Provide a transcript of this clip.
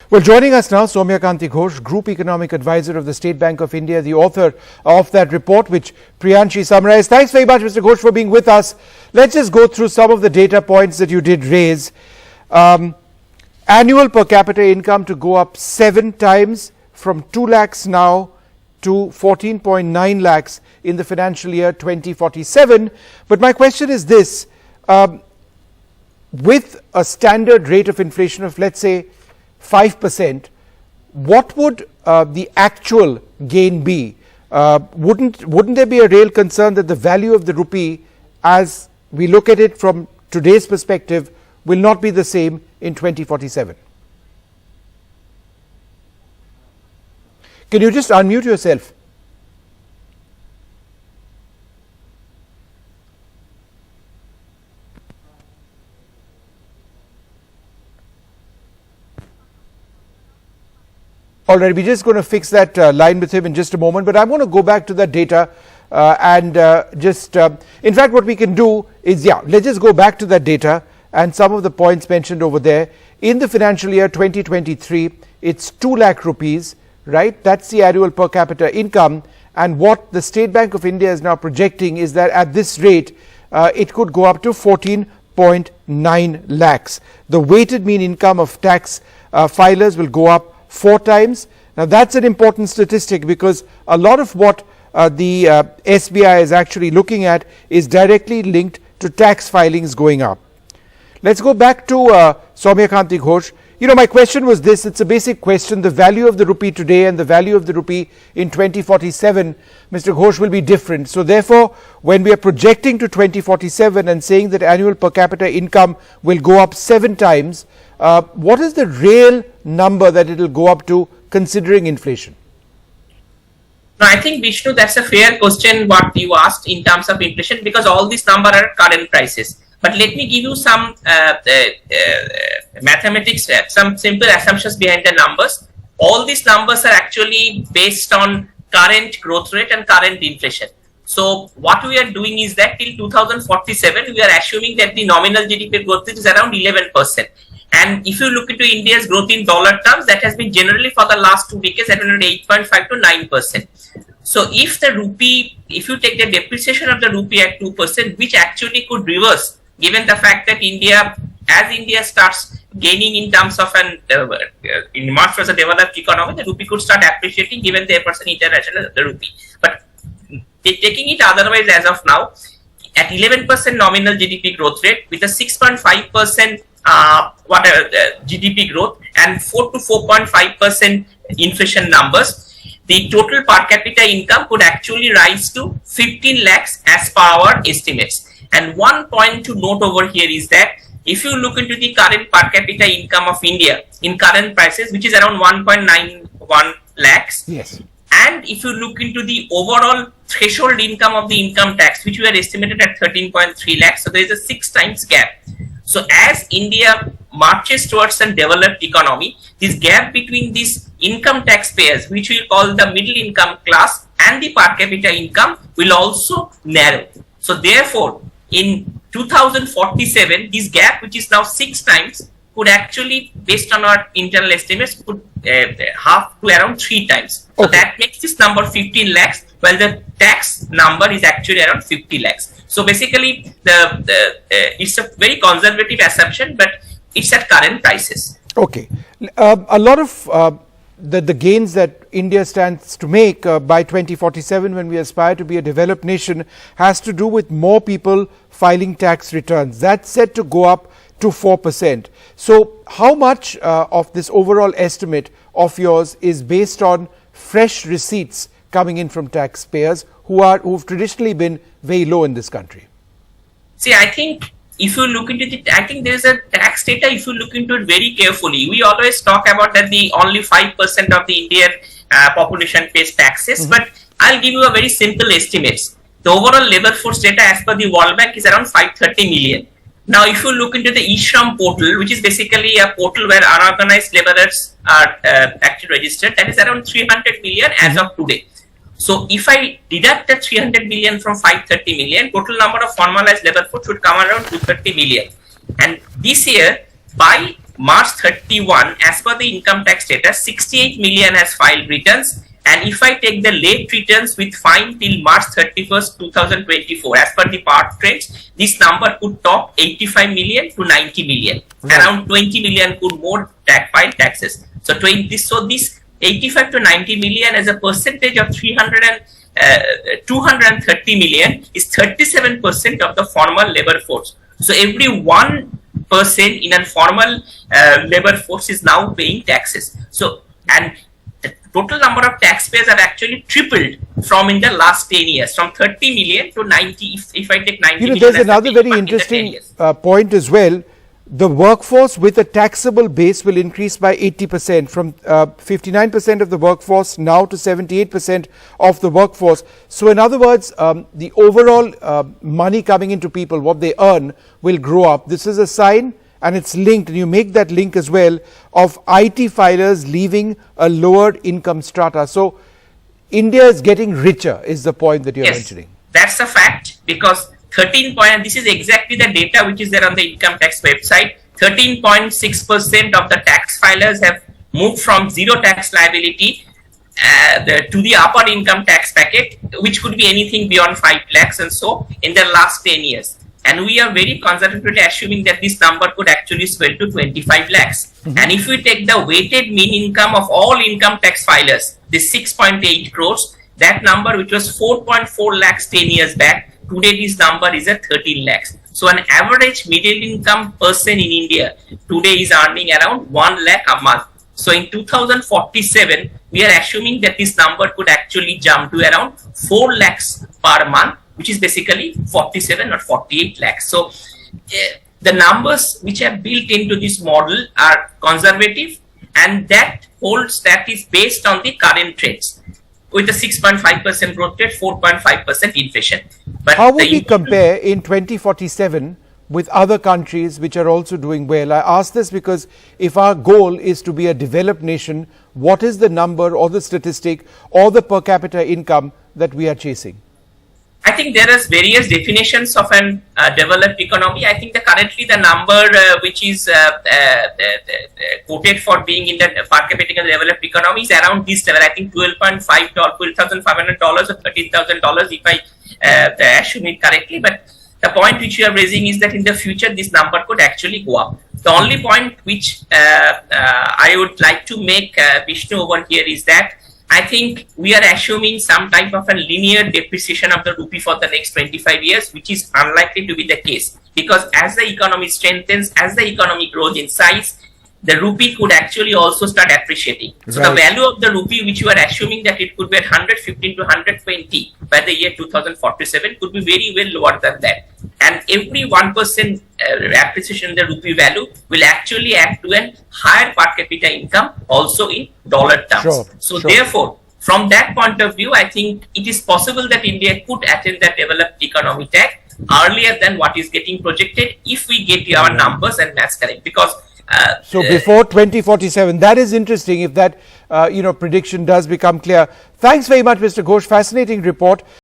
Well, joining us now, Soumya Kanti Ghosh, Group Economic Advisor of the State Bank of India, the author of that report which Priyanshi summarized. Thanks very much, Mr. Ghosh, for being with us. Let's just go through some of the data points that you did raise. Annual per capita income to go up 7 times from 2 lakhs now to 14.9 lakhs in the financial year 2047. But my question is this, with a standard rate of inflation of, let's say, 5%, what would the actual gain be? Wouldn't there be a real concern that the value of the rupee, as we look at it from today's perspective, will not be the same in 2047? Can you just unmute yourself? All right, we're just going to fix that line with him in just a moment, but I want to go back to that data in fact, what we can do is, let's just go back to that data and some of the points mentioned over there. In the financial year 2023, it's 2 lakh rupees, right? That's the annual per capita income. And what the State Bank of India is now projecting is that at this rate, it could go up to 14.9 lakhs. The weighted mean income of tax filers will go up 4 times. Now that's an important statistic because a lot of what the SBI is actually looking at is directly linked to tax filings going up. Let's go back to Soumya Kanti Ghosh. My question was this, it's a basic question. The value of the rupee today and the value of the rupee in 2047, Mr. Ghosh, will be different. So therefore, when we are projecting to 2047 and saying that annual per capita income will go up 7 times, what is the real number that it will go up to considering inflation? No, I think, Vishnu, that's a fair question what you asked in terms of inflation, because all these numbers are current prices. But let me give you some mathematics, some simple assumptions behind the numbers. All these numbers are actually based on current growth rate and current inflation. So what we are doing is that till 2047, we are assuming that the nominal GDP growth rate is around 11%. And if you look into India's growth in dollar terms, that has been generally for the last 2 decades at around 8.5 to 9%. So if you take the depreciation of the rupee at 2%, which actually could reverse, given the fact that as India starts gaining in terms of in much as a developed economy, the rupee could start appreciating given the % international of the rupee. But taking it otherwise as of now, at 11% nominal GDP growth rate with a 6.5% GDP growth and 4 to 4.5% inflation numbers, the total per capita income could actually rise to 15 lakhs as per our estimates. And one point to note over here is that if you look into the current per capita income of India in current prices, which is around 1.91 lakhs, yes, and if you look into the overall threshold income of the income tax, which we are estimated at 13.3 lakhs, so there is a 6 times gap. So as India marches towards a developed economy, this gap between these income taxpayers, which we call the middle income class, and the per capita income will also narrow. So therefore, in 2047, this gap, which is now 6 times, could actually, based on our internal estimates, could half to around 3 times. So that makes this number 15 lakhs, while the tax number is actually around 50 lakhs. So basically, it's a very conservative assumption, but it's at current prices. Okay. A lot of the gains that India stands to make by 2047, when we aspire to be a developed nation, has to do with more people filing tax returns. That's set to go up to 4%. So how much of this overall estimate of yours is based on fresh receipts coming in from taxpayers who've traditionally been very low in this country? See, I think if you look into I think there is a tax data, if you look into it very carefully, we always talk about that the only 5% of the Indian population pays taxes, but I'll give you a very simple estimates. The overall labor force data as per the World Bank is around 530 million. Now, if you look into the eShram portal, which is basically a portal where unorganized laborers are actually registered, that is around 300 million as of today. So if I deduct the 300 million from 530 million, total number of formalized labor force should come around 230 million. And this year, by March 31, as per the income tax data, 68 million has filed returns. And if I take the late returns with fine till March 31st, 2024, as per the part trends, this number could top 85 million to 90 million. Right. Around 20 million could more file taxes. So this 85 to 90 million as a percentage of 230 million is 37% of the formal labor force. So every 1% in a formal labor force is now paying taxes. So, and the total number of taxpayers have actually tripled from in the last 10 years, from 30 million to 90. If I take 90 million. There's another very interesting point as well. The workforce with a taxable base will increase by 80%, from 59% of the workforce now to 78% of the workforce. So in other words, the overall money coming into people, what they earn, will grow up. This is a sign, and it's linked, and you make that link as well, of IT filers leaving a lower income strata. So India is getting richer, is the point that you're mentioning. That's a fact, because 13 point, and this is exactly the data which is there on the income tax website. 13.6% of the tax filers have moved from zero tax liability to the upper income tax bracket, which could be anything beyond 5 lakhs and so in the last 10 years. And we are very conservatively assuming that this number could actually swell to 25 lakhs. And if we take the weighted mean income of all income tax filers, this 6.8 crores, that number, which was 4.4 lakhs 10 years back, today this number is at 13 lakhs. So an average middle income person in India today is earning around 1 lakh a month. So in 2047, we are assuming that this number could actually jump to around 4 lakhs per month, which is basically 47 or 48 lakhs. So the numbers which are built into this model are conservative, and that is based on the current trends, with a 6.5% growth rate, 4.5% inflation. But how would we compare in 2047 with other countries which are also doing well? I ask this because if our goal is to be a developed nation, what is the number or the statistic or the per capita income that we are chasing? I think there is various definitions of an developed economy. I think currently the number which is quoted for being in the per capita developed economy is around this level. I think $12,500 or $13,000 if I assume it correctly. But the point which you are raising is that in the future this number could actually go up. The only point which I would like to make, Vishnu, over here is that I think we are assuming some type of a linear depreciation of the rupee for the next 25 years, which is unlikely to be the case, because as the economy strengthens, as the economy grows in size, the rupee could actually also start appreciating. So the value of the rupee, which you are assuming that it could be at 115 to 120 by the year 2047, could be very well lower than that. And every 1% appreciation in the rupee value will actually add to a higher per capita income also in dollar terms. Therefore, from that point of view, I think it is possible that India could attain the developed economy tag earlier than what is getting projected if we get our numbers and maths correct. Because so before 2047, that is interesting if that prediction does become clear. Thanks very much, Mr. Ghosh. Fascinating report.